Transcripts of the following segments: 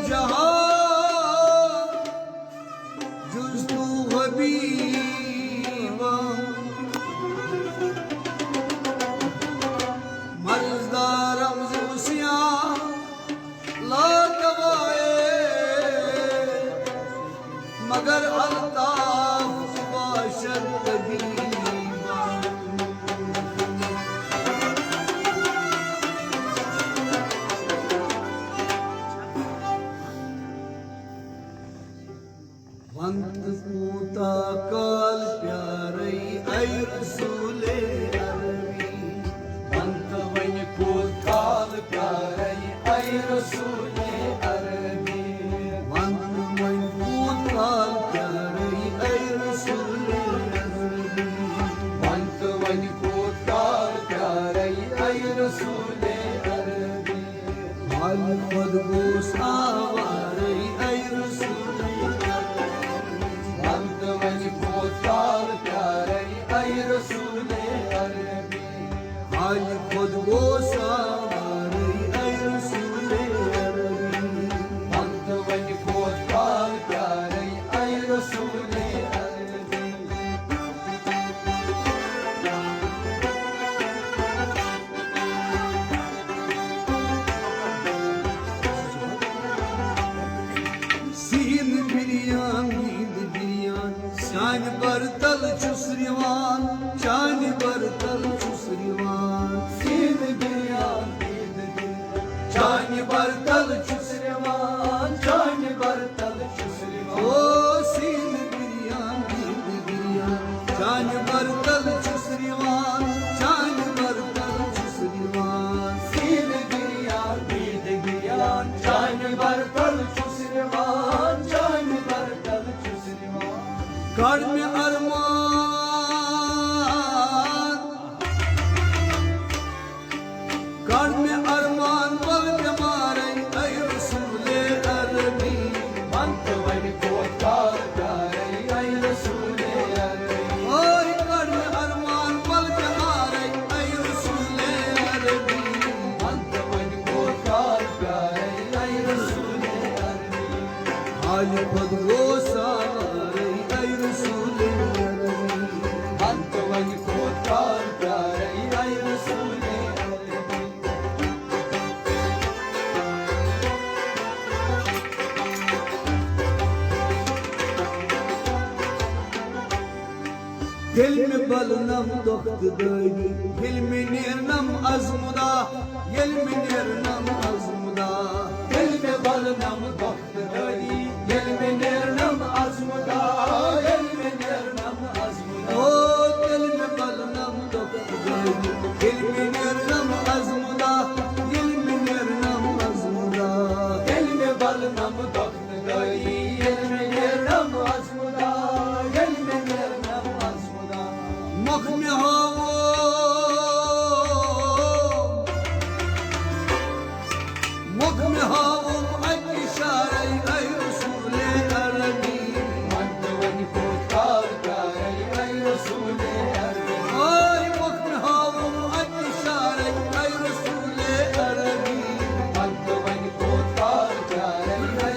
जहां जुस्तु हबीबा मर्जदार रमज़ुसिया ला दवाए मगर अल्ताफ बाशर तबीबा वंत पूता काल प्यारे ऐ रसूले अरबी वंत वन पूत काल प्यारे ऐ रसूले अरबी वंत वन पूत काल प्यारे ऐ रसूले अरबी वंत वन पूत काल प्यारे ऐ रसूले अरबी हाल खुद गोस आवारे ऐ रसूले हाल खुद वो सारे ऐ रसूले अरबी अंत वन खुद काल प्यारे ऐ रसूले अरबी सीन बिरियान नींद बिरियान शान बरतल चुसरिवान शान बरतल चुसरिवान सीन बिरियान नींद बिरियान शान बरतल चुसरिवान शान बरतल चुसरिवान ओ सीन बिरियान नींद बिरियान शान बरतल चुसरिवान शान बरतल चुसरिवान सीन बिरियान नींद बिरियान शान बरतल चुसरिवान शान बरतल चुसरिवान घर में अरमान घर में अरमान बल बीमारे ऐ रसूले अरबी अंत वन को काल प्यारे ऐ रसूले अरबी ओए घर में अरमान बल बीमारे ऐ रसूले अरबी अंत वन को काल प्यारे ऐ रसूले अरबी हाल खुद वो सारे ऐ रसूले अरबी अंत वन को काल प्यारे ऐ रसूले अरबी दिल में बलनम दोख्त दरी दिल में निर्नम अज़मुदा दिल में निर्नम अज़मुदा दिल में बलनम दोख्त दरी दिल में निर्नम अज़मुदा दिल में निर्नम अज़मुदा ओ दिल में बलनम दोख्त दरी दिल में निर्नम अज़मुदा दिल में निर्नम अज़मुदा दिल में बलनम दोख्त दरी दिल में निर्नम अज़मुदा दिल में निर्नम अज़मुदा मुख में हावो मुख में हावो इशारे ऐ रसूले अरबी अंत वन को काल प्यारे ऐ रसूले अरबी ओए मुख में हावो इशारे ऐ रसूले अरबी अंत वन को काल प्यारे ऐ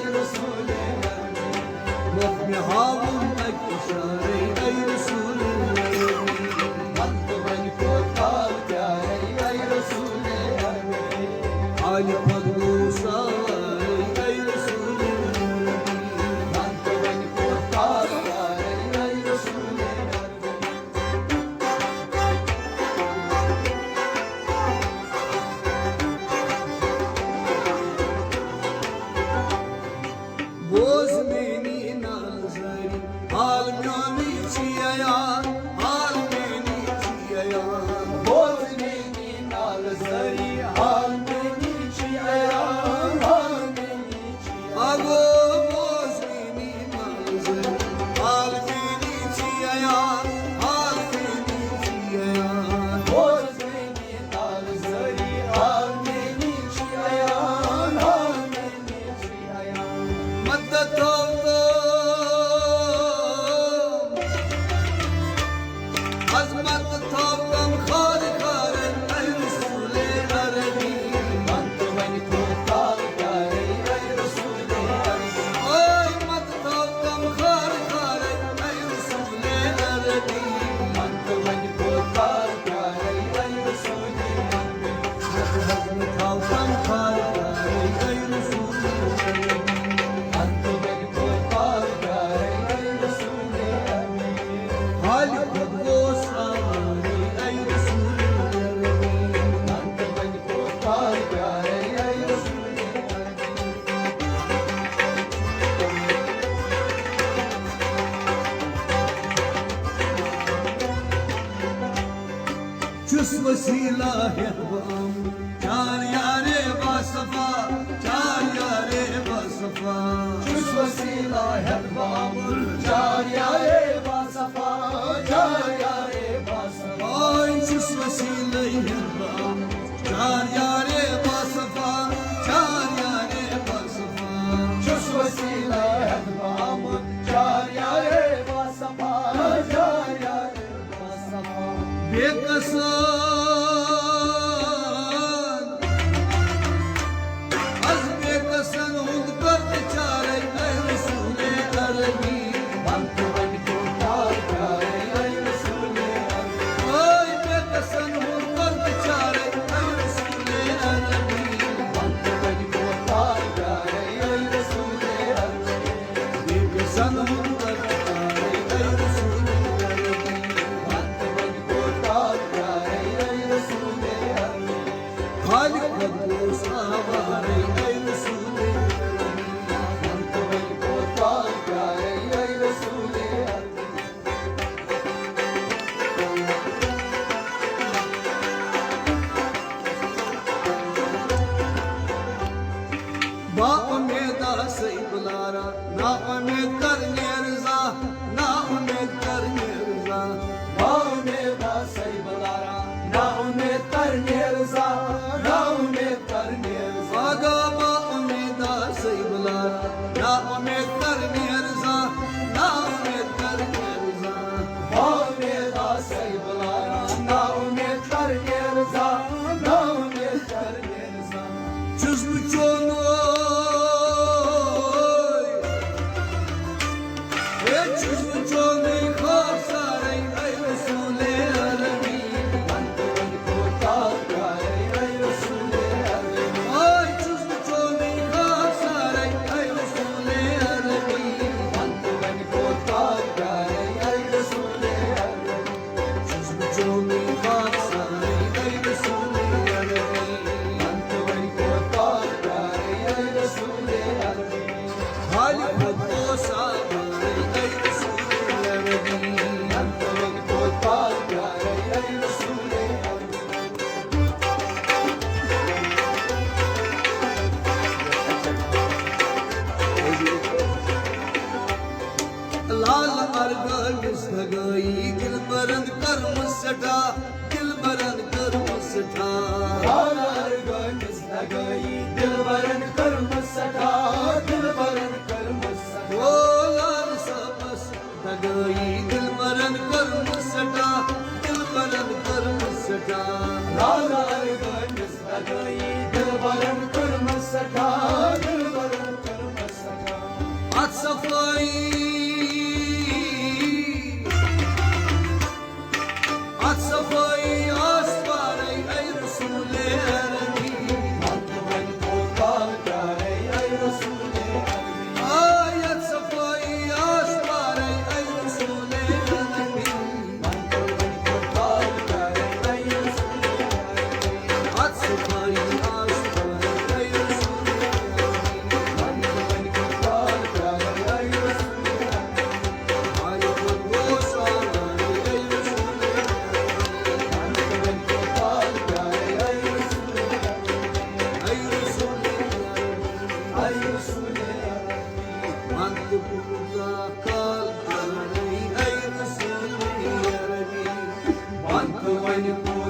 वसीला है हम चार यारे बासफा चार यारे बासफा चुस वसीला है हम चार यारे बासफा चार यारे बासफा ओए चुस वसीला है हम चार यारे बासफा चार यारे बासफा चुस वसीला है हम चार यारे बासफा चार यारे बासफा बेकसन az बेकसन हुद कर चारे ऐ रसूले अरबी बंद बन को तार प्यारे ऐ रसूले अरबी ओए बेकसन हुद कर चारे ऐ रसूले अरबी बंद बन को तार प्यारे ऐ रसूले अरबी बेकसन हुद कर चारे ऐ रसूले अरबी बंद बन को तार प्यारे ऐ रसूले अरबी खालिक बदोस आवारे ऐ रसूले अरबी बंद बन को तार प्यारे ऐ रसूले अरबी बा उम्मीदा सही बुलारा ना उम्मीद करने रजा ना उम्मीद करने रजा बाउमेदा सही बलारा ना उम्मीद करने रजा ना उम्मीद करने रजा आगा बा उम्मीदा सही बुलारा ना उम्मीद करने रजा ना उम्मीद करने रजा बाउमेदा सही बलारा ना उम्मीद करने रजा ना उम्मीद करने रजा चुस्म चोनोय ए चुस्म चोनोय खाब सारे ऐ रसूले अरबी बंद बन को तार प्यारे ऐ रसूले अरबी ओए चुस्म चोनोय खाब सारे ऐ रसूले अरबी बंद बन को तार प्यारे ऐ रसूले अरबी चुस्म चोनोय खाब सारे ऐ रसूले अरबी बंद बन को तार प्यारे ऐ रसूले अरबी खालिक बदोस आवारे ऐ रसूले अरबी बंद बन को तार प्यारे ऐ रसूले अरबी लाल अर्गल सगाई दिल बरंद कर्म सटा दिल बरंद कर्म सटा हालार गंज लगाई दिल बरन कर मसका दिल बरन कर मसका ओ लाल सबस सगाई दिल बरंद कर्म सटा दिल बरंद कर्म सटा हालार गंज लगाई दिल बरन कर मसका दिल बरन कर मसका हाथ सफाई हाथ सफाई आस पारे ऐ रसूले अरबी बंद बन को तार प्यारे ऐ रसूले अरबी आयत सफाई आस पारे ऐ रसूले अरबी बंद बन को तार प्यारे ऐ रसूले अरबी हाथ सफाई आस पारे ऐ रसूले अरबी बंद बन को तार प्यारे ऐ रसूले अरबी आयत बदोस आवारे ऐ रसूले अरबी बंद बन को तार प्यारे ऐ रसूले अरबी ऐ रसूले अरबी ऐ रसूले अरबी मंद पूजा काल करनी ऐ रसूले अरबी बंद बन को